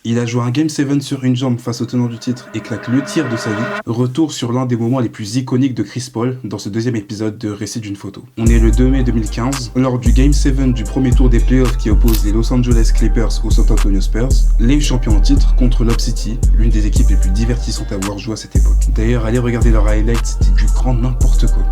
Il a joué un Game 7 sur une jambe face au tenant du titre et claque le tir de sa vie. Retour sur l'un des moments les plus iconiques de Chris Paul dans ce deuxième épisode de Récit d'une photo. On est le 2 mai 2015, lors du Game 7 du premier tour des playoffs qui oppose les Los Angeles Clippers aux San Antonio Spurs, les champions en titre contre Lob City, l'une des équipes les plus divertissantes à avoir joué à cette époque. D'ailleurs, allez regarder leurs highlights, c'était du grand n'importe quoi.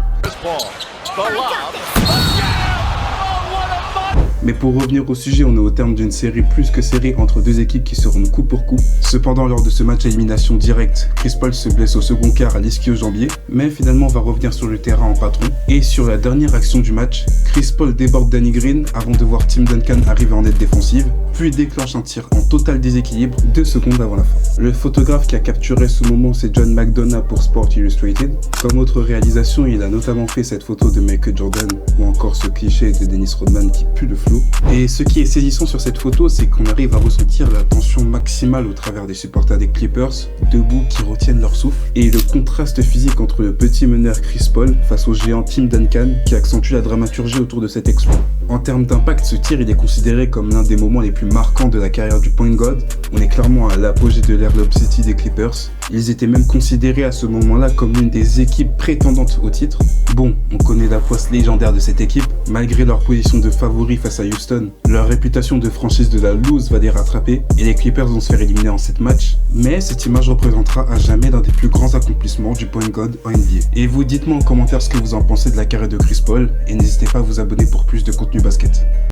Mais pour revenir au sujet, on est au terme d'une série plus que serrée entre deux équipes qui seront coup pour coup. Cependant, lors de ce match à élimination directe, Chris Paul se blesse au second quart à l'ischio-jambier, mais finalement va revenir sur le terrain en patron. Et sur la dernière action du match, Chris Paul déborde Danny Green avant de voir Tim Duncan arriver en aide défensive, puis déclenche un tir en total déséquilibre 2 secondes avant la fin. Le photographe qui a capturé ce moment, c'est John McDonough pour Sport Illustrated. Comme autre réalisation, il a notamment fait cette photo de Michael Jordan, ou encore ce cliché de Dennis Rodman qui pue le flou. Et ce qui est saisissant sur cette photo, c'est qu'on arrive à ressentir la tension maximale au travers des supporters des Clippers, debout qui retiennent leur souffle, et le contraste physique entre le petit meneur Chris Paul face au géant Tim Duncan qui accentue la dramaturgie autour de cet exploit. En termes d'impact, ce tir il est considéré comme l'un des moments les plus marquants de la carrière du point guard. On est clairement à l'apogée de l'ère Lob City des Clippers. Ils étaient même considérés à ce moment-là comme l'une des équipes prétendantes au titre. Bon, on connaît la poisse légendaire de cette équipe. Malgré leur position de favori face à Houston, leur réputation de franchise de la loose va les rattraper et les Clippers vont se faire éliminer en 7 matchs. Mais cette image représentera à jamais l'un des plus grands accomplissements du point guard en NBA. Et vous dites-moi en commentaire ce que vous en pensez de la carrière de Chris Paul et n'hésitez pas à vous abonner pour plus de contenu basket.